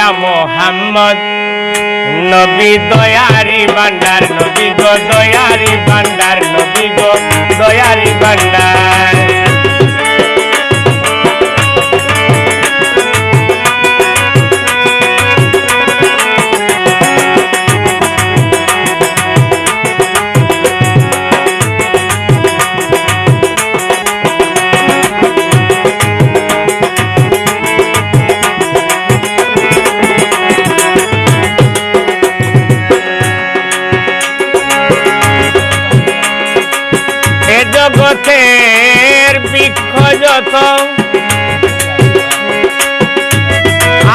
ইয়া মোহাম্মদ নবী দয়ারি ভান্ডার নবী গো দয়ারি ভান্ডার নবী গো দয়ারি ভান্ডার জগতের বৃক্ষ যত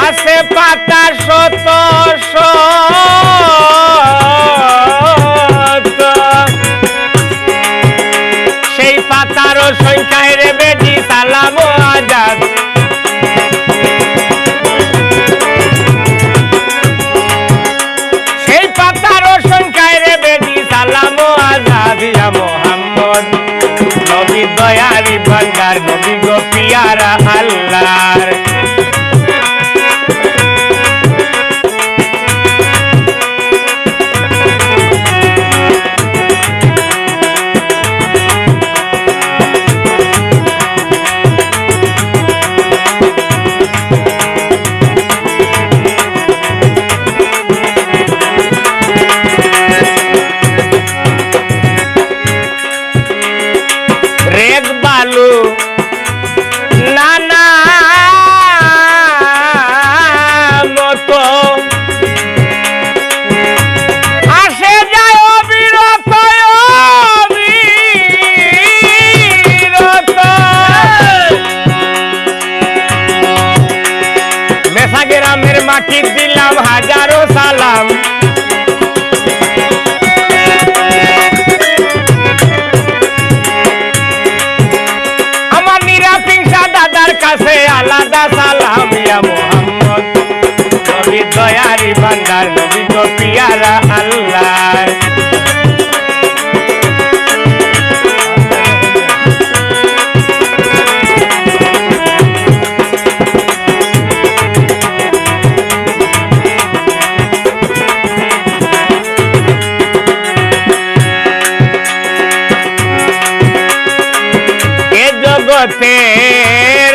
আছে পাতা শত শত সেই পাতার সংখ্যায় রে বেদি সালাম আজাদ সেই পাতার সংখ্যায় রে বেদি সালাম আজাদ ইয়া মোহাম্মদ নবী দয়ারি ভান্ডার নবী গো পিয়ারা আল্লাহর রেগ বালু নানা মতো আসে যায় অবিরত অবিরত মেসা গ্রামের মাটি দিলাম হাজারো সালাম কাছে আলাদা সালাম ইয়া মোহাম্মদ নবী দয়ারি ভান্ডার নবী গো পিয়ারা আল্লাহর এ জগতের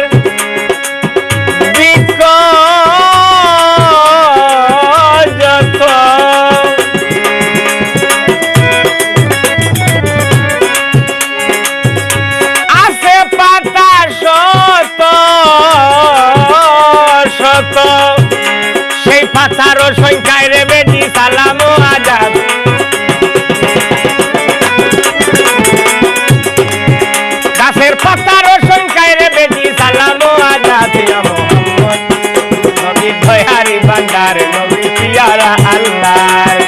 সেই পাতার সংখ্যায় রে বেদি সালাম আজাদ গাছের পাতার সংখ্যায় রে বেদি সালাম আজাদ ইয়া মোহাম্মদ নবী দয়ারি ভান্ডার নবী পিয়ারা আল্লাহর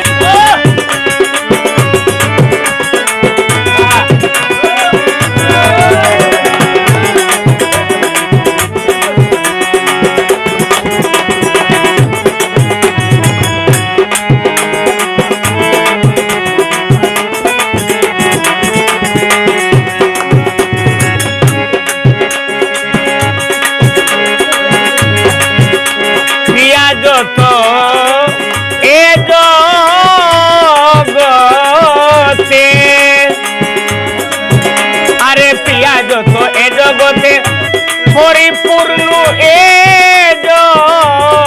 যত এ জগতে আরে পিয়া যত এ জগতে পরিপূর্ণ এ জগতে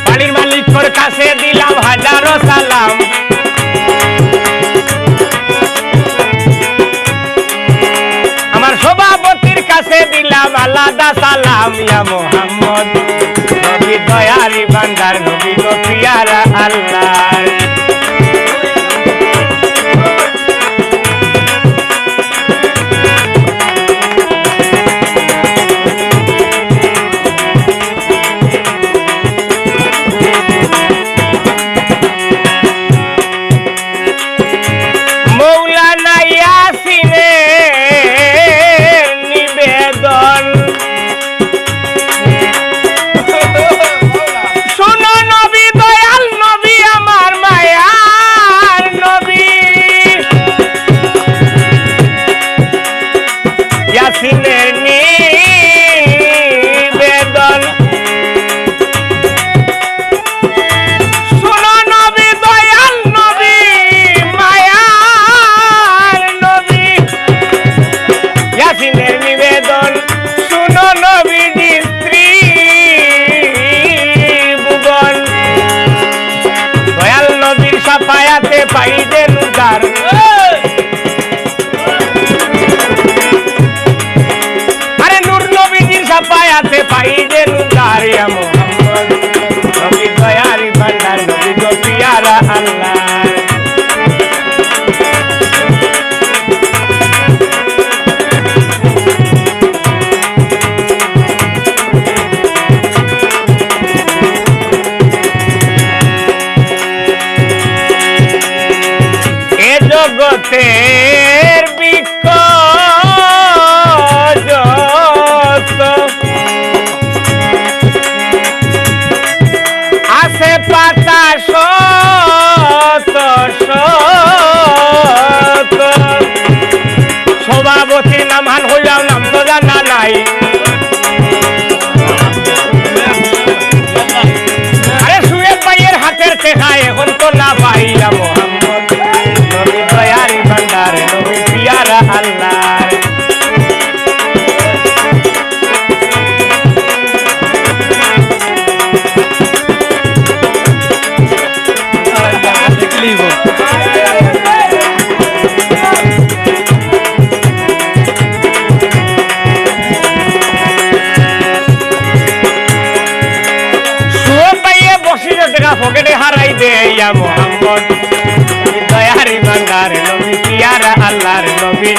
পানির মালিকর কাছে দিলাম হাজারো সালাম আমার সভাপতির কাছে দিলাম আলাদা সালাম ইয়া মোহাম্মদ নবী দয়ারি ভান্ডার নবী গো পিয়ারা আল্লাহর মৌলানা ইয়াসিনের নিবেদন ভাই যে নুদারিয়া মোহাম্মদ নবী দয়ারি ভান্ডার নবী গো পিয়ারা আল্লাহ জগতের বিক আছে পাতা শত শত সভাপতি নামহান হইয়াও নাম তো জানা নাই আরে শুয়ে পাইয়ের হাতের টেকা এখন তো না পাইয়া মোহাম্মদ নবী দয়ারি ভান্ডারে নবী পিয়ারা আল্লাহ পকেটে হারাই দে ইয়া মোহাম্মদ দয়ারি ভান্ডারে নবী পিয়ারা আল্লাহর নবী